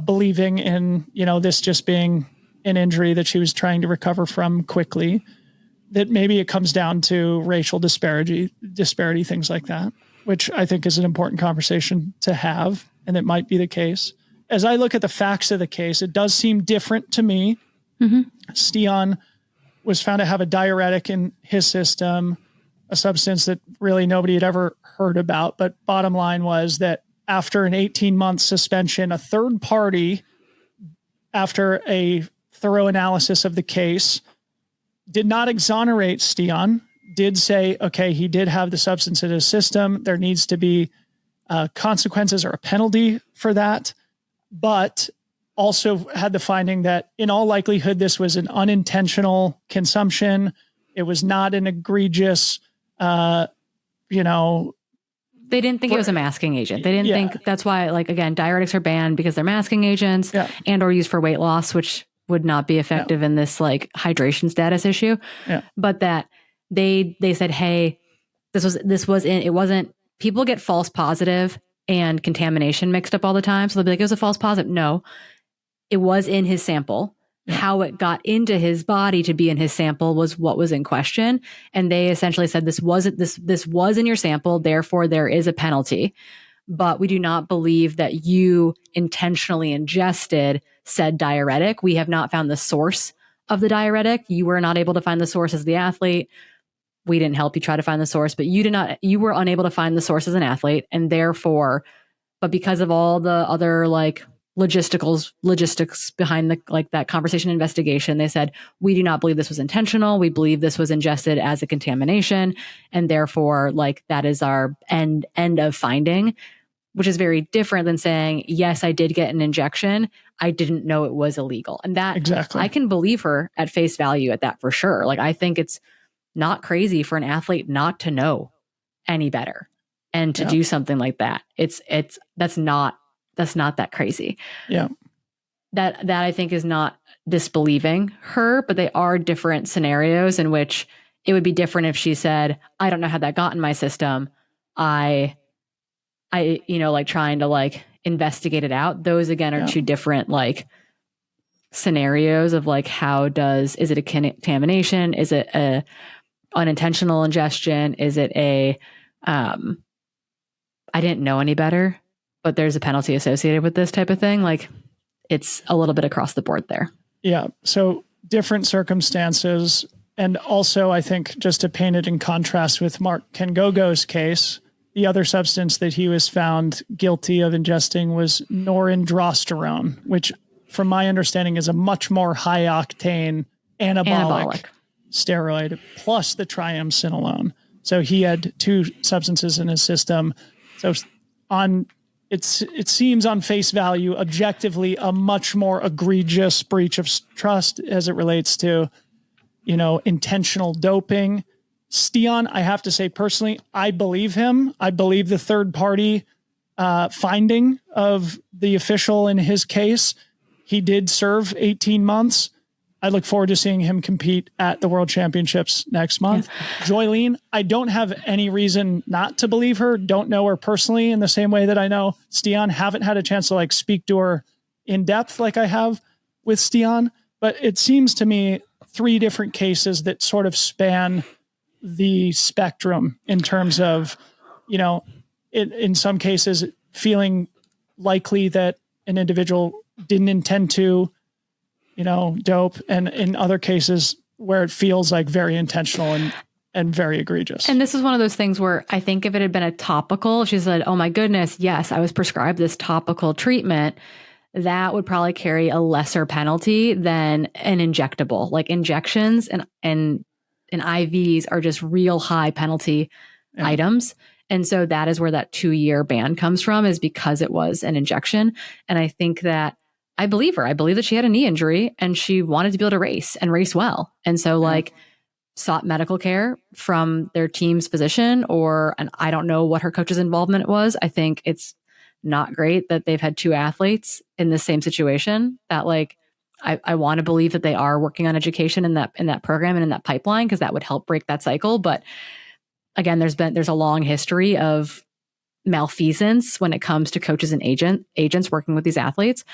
believing in, this just being an injury that she was trying to recover from quickly, that maybe it comes down to racial disparity, things like that, which I think is an important conversation to have. And it might be the case. As I look at the facts of the case, it does seem different to me. Mm-hmm. Stian was found to have a diuretic in his system, a substance that really nobody had ever heard about. But bottom line was that after an 18-month suspension, a third party, after a thorough analysis of the case, did not exonerate Stian, did say, okay, he did have the substance in his system. There needs to be consequences or a penalty for that. But also had the finding that in all likelihood, this was an unintentional consumption. It was not an egregious, They didn't think it was a masking agent. They didn't think that's why, again, diuretics are banned because they're masking agents and or used for weight loss, which would not be effective in this hydration status issue. Yeah. But that they said, hey, this was in, it wasn't, people get false positive and contamination mixed up all the time. So they'll be like, it was a false positive. No, it was in his sample. Yeah. How it got into his body to be in his sample was what was in question. And they essentially said, this was in your sample. Therefore there is a penalty. but we do not believe that you intentionally ingested said diuretic. We have not found the source of the diuretic. You were not able to find the source as the athlete. We didn't help you try to find the source, but you were unable to find the source as an athlete. And therefore, but because of all the other like logistics behind the like that conversation investigation, they said, we do not believe this was intentional. We believe this was ingested as a contamination. And therefore, like that is our end of finding, which is very different than saying, yes, I did get an injection. I didn't know it was illegal. And that exactly, I can believe her at face value at that for sure. Like, I think it's not crazy for an athlete not to know any better and to do something like that. That's not that crazy. Yeah. That I think is not disbelieving her, but they are different scenarios in which it would be different if she said, I don't know how that got in my system. I like trying to like investigate it out. Those again are two different like scenarios of like, is it a contamination? Is it a unintentional ingestion? Is it a, I didn't know any better, but there's a penalty associated with this type of thing. Like, it's a little bit across the board there. Yeah. So different circumstances. And also, I think just to paint it in contrast with Mark Kengogo's case, the other substance that he was found guilty of ingesting was norindrosterone, which from my understanding is a much more high octane anabolic steroid plus the triamcinolone. So he had two substances in his system. So it seems on face value, objectively, a much more egregious breach of trust as it relates to, intentional doping. Stian, I have to say personally, I believe him. I believe the third party finding of the official in his case. He did serve 18 months. I look forward to seeing him compete at the World Championships next month. Yes. Joylene, I don't have any reason not to believe her. Don't know her personally in the same way that I know Stian. Haven't had a chance to like speak to her in depth like I have with Stian. But it seems to me three different cases that sort of span the spectrum in terms of, in some cases feeling likely that an individual didn't intend to, dope, and in other cases where it feels like very intentional and very egregious. And this is one of those things where I think if it had been a topical, she said, oh my goodness, yes, I was prescribed this topical treatment, that would probably carry a lesser penalty than an injectable. Like injections and IVs are just real high penalty items. And so that is where that 2-year ban comes from, is because it was an injection. And I think that I believe her. I believe that she had a knee injury and she wanted to be able to race and race well. And so sought medical care from their team's physician, and I don't know what her coach's involvement was. I think it's not great that they've had two athletes in the same situation. That I want to believe that they are working on education in that program and in that pipeline, because that would help break that cycle. But again, there's a long history of malfeasance when it comes to coaches and agents working with these athletes.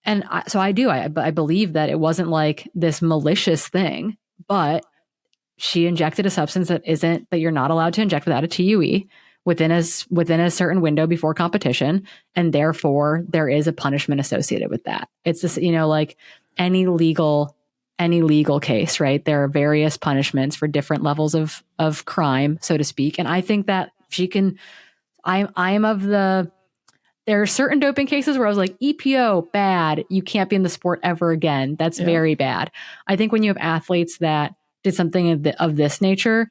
And I believe that it wasn't like this malicious thing, but she injected a substance that you're not allowed to inject without a TUE within a certain window before competition. And therefore there is a punishment associated with that. It's this, like any legal case, right? There are various punishments for different levels of crime, so to speak. And I think that there are certain doping cases where I was like, EPO, bad. You can't be in the sport ever again. That's very bad. I think when you have athletes that did something of this nature,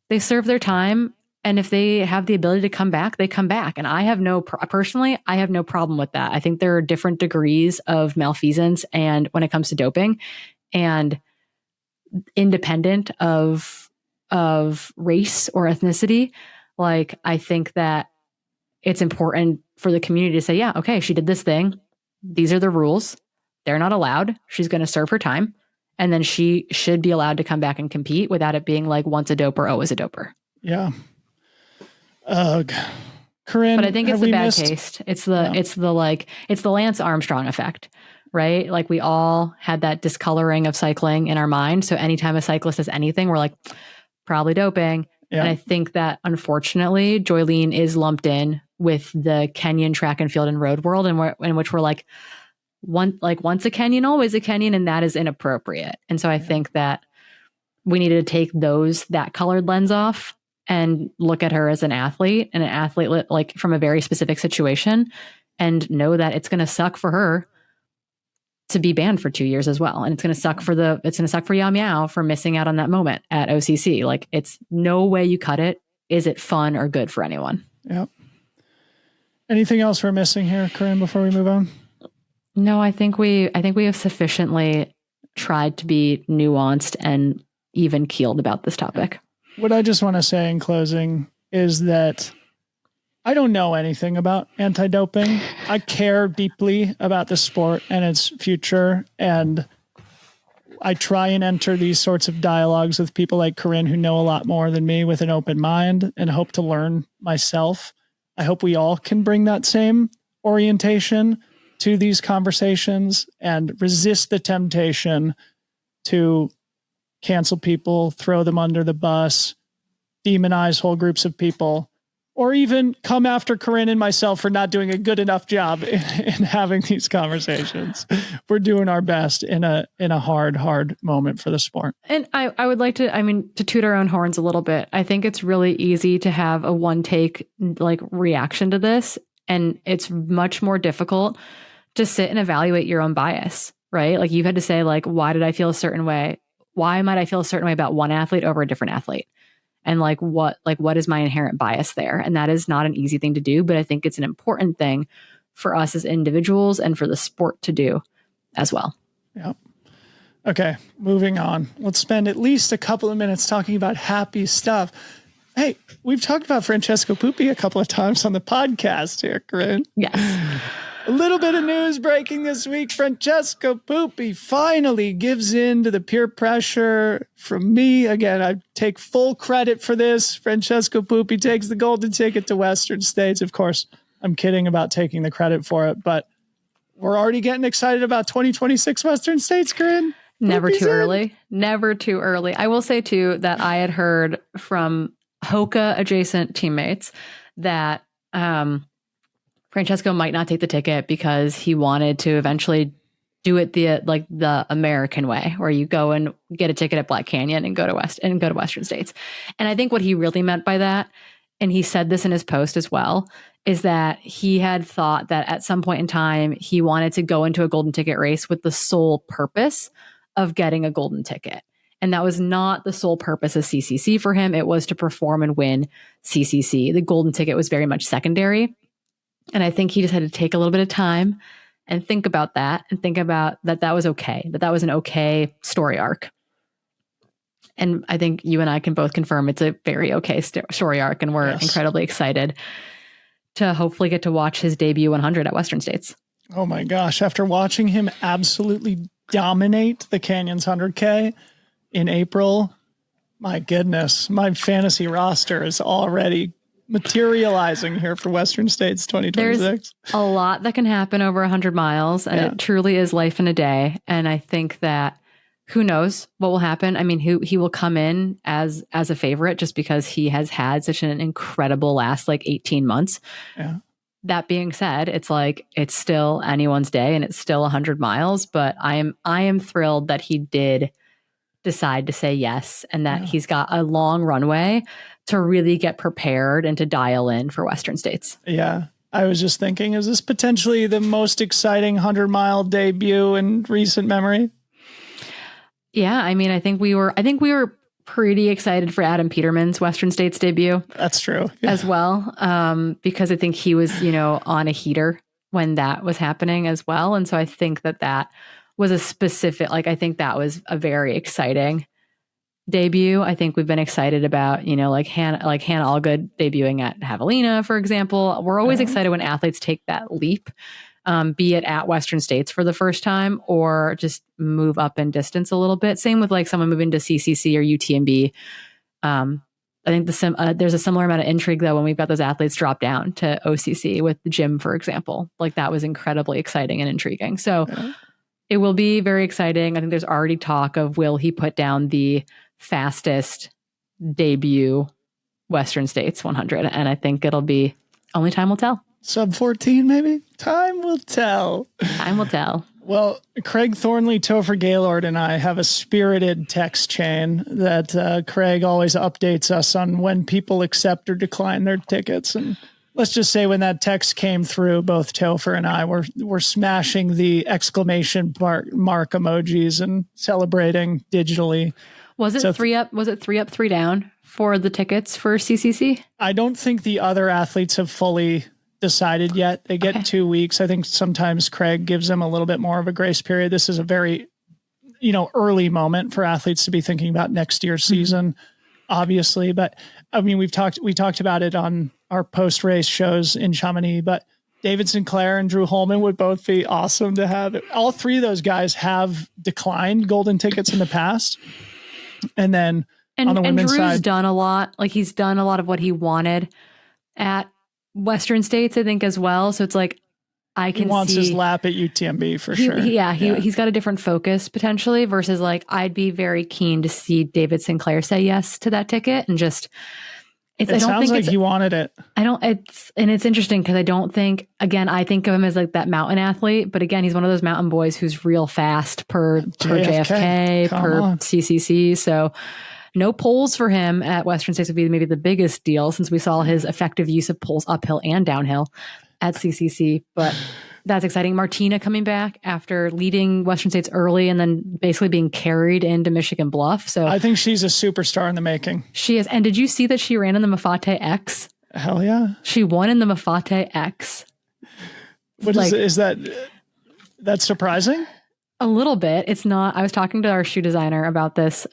they serve their time. And if they have the ability to come back, they come back. And I have no problem with that. I think there are different degrees of malfeasance and when it comes to doping, and independent of race or ethnicity. Like, I think that it's important for the community to say, yeah, okay, she did this thing. These are the rules. They're not allowed. She's going to serve her time. And then she should be allowed to come back and compete without it being like once a doper, always a doper. Yeah. Corinne, but I think it's the bad taste. It's the Lance Armstrong effect, right? Like, we all had that discoloring of cycling in our mind. So anytime a cyclist does anything, we're like, probably doping. Yeah. And I think that unfortunately Joylene is lumped in with the Kenyan track and field and road world, and in which we're like, once a Kenyan, always a Kenyan, and that is inappropriate. And so I think that we needed to take that colored lens off and look at her as an athlete, and an athlete like from a very specific situation, and know that it's going to suck for her to be banned for 2 years as well. And it's going to suck for Yao Miao for missing out on that moment at OCC. Like, it's no way you cut it. Is it fun or good for anyone? Yep. Anything else we're missing here, Corrine, before we move on? No, I think we have sufficiently tried to be nuanced and even keeled about this topic. What I just want to say in closing is that I don't know anything about anti-doping. I care deeply about the sport and its future, and I try and enter these sorts of dialogues with people like Corrine, who know a lot more than me, with an open mind, and hope to learn myself. I hope we all can bring that same orientation to these conversations and resist the temptation to cancel people, throw them under the bus, demonize whole groups of people, or even come after Corrine and myself for not doing a good enough job in having these conversations. We're doing our best in a hard moment for the sport. And I would like to toot our own horns a little bit. I think it's really easy to have a one take like reaction to this. And it's much more difficult to sit and evaluate your own bias, right? Like, you've had to say, like, why did I feel a certain way? Why might I feel a certain way about one athlete over a different athlete? And what is my inherent bias there? And that is not an easy thing to do, but I think it's an important thing for us as individuals and for the sport to do as well. Yep. Okay, moving on. Let's spend at least a couple of minutes talking about happy stuff. Hey, we've talked about Francesco Puppi a couple of times on the podcast here, Corrine. Yes. A little bit of news breaking this week. Francesco Puppi finally gives in to the peer pressure from me. Again, I take full credit for this. Francesco Puppi takes the golden ticket to Western States. Of course, I'm kidding about taking the credit for it, but we're already getting excited about 2026 Western States, Corinne. Never too early. Never too early. I will say, too, that I had heard from Hoka adjacent teammates that Francesco might not take the ticket because he wanted to eventually do it the American way, where you go and get a ticket at Black Canyon and go to Western States. And I think what he really meant by that, and he said this in his post as well, is that he had thought that at some point in time he wanted to go into a golden ticket race with the sole purpose of getting a golden ticket. And that was not the sole purpose of CCC for him. It was to perform and win CCC. The golden ticket was very much secondary. And I think he just had to take a little bit of time and think about that, and think about that was okay, that was an okay story arc. And I think you and I can both confirm it's a very okay story arc, and we're incredibly excited to hopefully get to watch his debut 100 at Western States. Oh my gosh. After watching him absolutely dominate the Canyons 100K in April, my goodness, my fantasy roster is already materializing here for Western States 2026. There's a lot that can happen over 100 miles, and it truly is life in a day. And I think that who knows what will happen. I mean, he will come in as a favorite just because he has had such an incredible last 18 months. Yeah. That being said, it's still anyone's day, and it's still 100 miles, but I am thrilled that he did decide to say yes, and that he's got a long runway to really get prepared and to dial in for Western States. Yeah. I was just thinking, is this potentially the most exciting 100-mile debut in recent memory? Yeah. I mean, I think we were pretty excited for Adam Peterman's Western States debut. That's true. As well. Because I think he was, on a heater when that was happening as well. And so I think that was a specific, I think that was a very exciting debut. I think we've been excited about, Hannah Allgood debuting at Javelina, for example. We're always excited when athletes take that leap, be it at Western States for the first time or just move up in distance a little bit. Same with someone moving to CCC or UTMB. I think there's a similar amount of intrigue though when we've got those athletes drop down to OCC with Jim, for example. That was incredibly exciting and intriguing. So it will be very exciting. I think there's already talk of, will he put down the fastest debut Western States 100? And I think it'll be only time will tell. Sub 14, maybe? Time will tell. Time will tell. Well, Craig Thornley, Topher Gaylord, and I have a spirited text chain that Craig always updates us on when people accept or decline their tickets. And let's just say when that text came through, both Topher and I were smashing the exclamation mark emojis and celebrating digitally. Was it 3 up? Was it 3 up, 3 down for the tickets for CCC? I don't think the other athletes have fully decided yet. They get 2 weeks. I think sometimes Craig gives them a little bit more of a grace period. This is a very, early moment for athletes to be thinking about next year's season, obviously. But I mean, we talked about it on our post-race shows in Chamonix, but David Sinclair and Drew Holman would both be awesome to have. All three of those guys have declined golden tickets in the past. And then on the women's Drew's side, done a lot. Like he's done a lot of what he wanted at Western States, I think, as well. So it's like I can see he wants his lap at UTMB for sure. He's got a different focus potentially versus like I'd be very keen to see David Sinclair say yes to that ticket and just it sounds like he wanted it. It's interesting because I don't think, again, I think of him as like that mountain athlete, but again, he's one of those mountain boys who's real fast per JFK, per CCC. So no poles for him at Western States would be maybe the biggest deal since we saw his effective use of poles uphill and downhill at CCC. But that's exciting. Martina coming back after leading Western States early and then basically being carried into Michigan Bluff. So I think she's a superstar in the making. She is. And did you see that she ran in the Mafate X? Hell yeah. She won in the Mafate X. Is that's surprising? A little bit. It's not. I was talking to our shoe designer about this.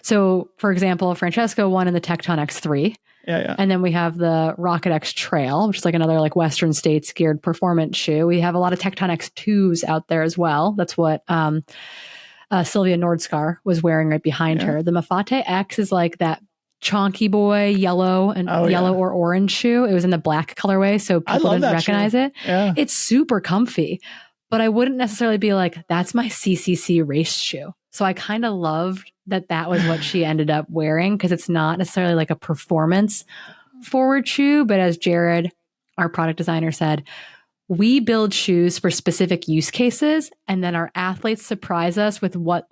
So, for example, Francesco won in the Tecton X3. Yeah. And then we have the Rocket X Trail, which is like another like Western States geared performance shoe. We have a lot of Tecton X2s out there as well. That's what Sylvia Nordskar was wearing right behind her. The Mafate X is like that chonky boy yellow or orange shoe. It was in the black colorway, so people didn't recognize it. Yeah. It's super comfy. But I wouldn't necessarily be like, that's my CCC race shoe. So I kind of loved that was what she ended up wearing because it's not necessarily like a performance forward shoe. But as Jared, our product designer, said, we build shoes for specific use cases and then our athletes surprise us with what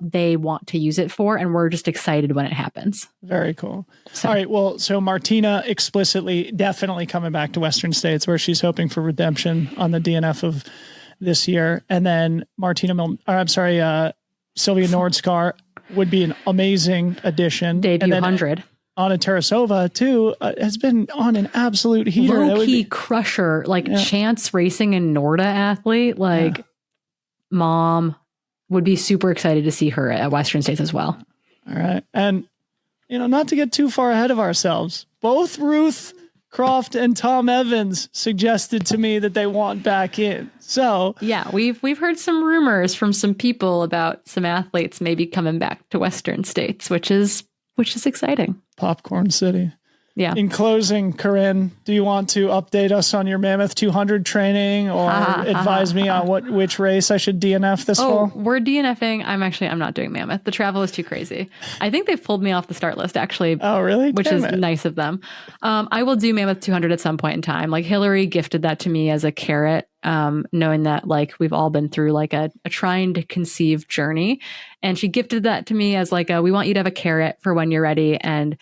they want to use it for. And we're just excited when it happens. Very cool. So. All right. Well, so Martina explicitly definitely coming back to Western States where she's hoping for redemption on the DNF of this year. And then Sylvia Nordskar would be an amazing addition. Debut 100. Anna Tarasova, too, has been on an absolute heater. Low-key crusher, chance racing and Norda athlete. Mom would be super excited to see her at Western States as well. All right. And, not to get too far ahead of ourselves, both Ruth Croft and Tom Evans suggested to me that they want back in. So yeah, we've heard some rumors from some people about some athletes maybe coming back to Western States, which is exciting. Popcorn City. Yeah. In closing, Corrine, do you want to update us on your Mammoth 200 training or advise me on which race I should DNF this fall? We're DNFing. I'm not doing Mammoth. The travel is too crazy. I think they've pulled me off the start list actually. Oh, really? Which is nice of them. I will do Mammoth 200 at some point in time. Like Hillary gifted that to me as a carrot, knowing that like we've all been through like a trying to conceive journey. And she gifted that to me as like we want you to have a carrot for when you're ready. And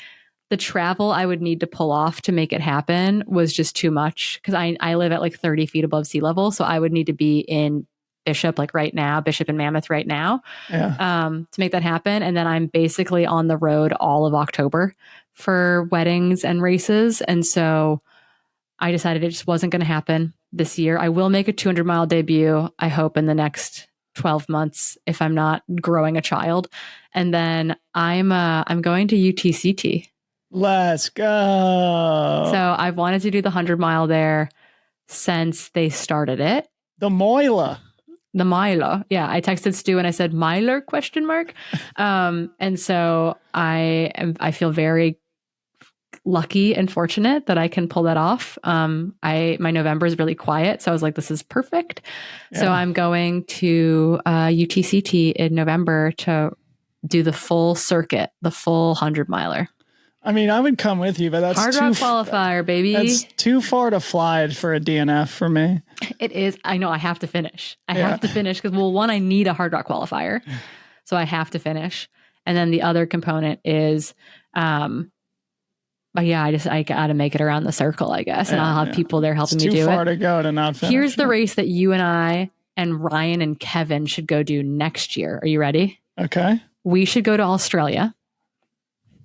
the travel I would need to pull off to make it happen was just too much because I live at like 30 feet above sea level. So I would need to be in Bishop and Mammoth right now to make that happen. And then I'm basically on the road all of October for weddings and races. And so I decided it just wasn't going to happen this year. I will make a 200-mile debut, I hope, in the next 12 months if I'm not growing a child. And then I'm going to UTCT. Let's go. So I've wanted to do the 100-mile there since they started it. The Moila. Yeah. I texted Stu and I said, Myler ? And so I feel very lucky and fortunate that I can pull that off. My November is really quiet. So I was like, this is perfect. Yeah. So I'm going to UTCT in November to do the full circuit, the full 100-miler. I mean, I would come with you, but that's Hard Rock qualifier, baby. That's too far to fly for a DNF for me. It is. I know I have to finish. I have to finish because, well, one, I need a Hard Rock qualifier. So I have to finish. And then the other component is, but yeah, I got to make it around the circle, I guess. And I'll have people there helping me do it. Too far to go to not finish. Here's the race that you and I and Ryan and Kevin should go do next year. Are you ready? Okay. We should go to Australia,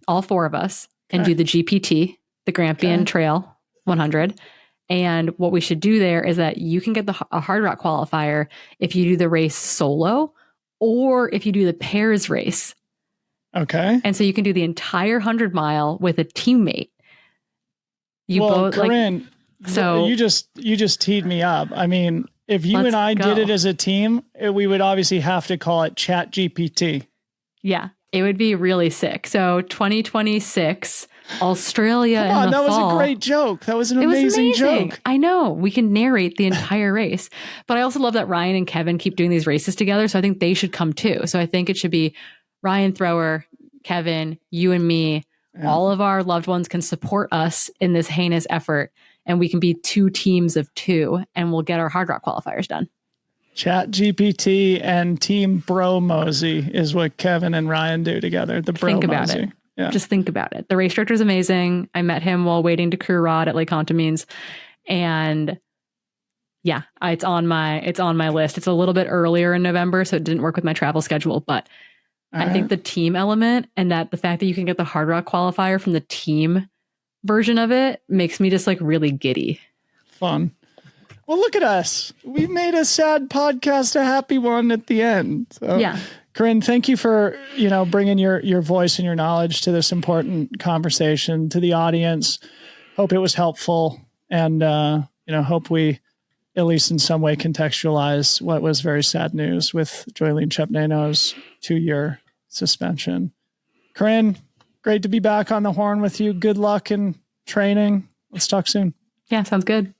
all four of us, and do the GPT, the Grampian Trail 100. And what we should do there is that you can get a Hard Rock qualifier if you do the race solo or if you do the pairs race. Okay. And so you can do the entire 100-mile with a teammate. Corrine, so you just teed me up. I mean, if you and I did it as a team, we would obviously have to call it Chat GPT. Yeah, it would be really sick. So 2026, Australia in the fall. That was a great joke. That was an amazing joke. I know. We can narrate the entire race. But I also love that Ryan and Kevin keep doing these races together. So I think they should come too. So I think it should be Ryan Thrower, Kevin, you and me. Yeah. All of our loved ones can support us in this heinous effort. And we can be 2 teams of 2 and we'll get our Hard Rock qualifiers done. Chat GPT and Team Bro Mosey is what Kevin and Ryan do together. The Bro Think about Mosey. it. Yeah. Just think about it. The race director is amazing. I met him while waiting to crew rod at Lake Contamines. And yeah, it's on my list. It's a little bit earlier in November, so it didn't work with my travel schedule. But I think the team element and that the fact that you can get the Hard Rock qualifier from the team version of it makes me just like really giddy. Fun. Well, look at us. We made a sad podcast a happy one at the end. So, yeah. Corrine, thank you for, bringing your voice and your knowledge to this important conversation to the audience. Hope it was helpful and, hope we at least in some way contextualize what was very sad news with Joyline Chepgneno's 2-year suspension. Corrine, great to be back on the horn with you. Good luck in training. Let's talk soon. Yeah, sounds good.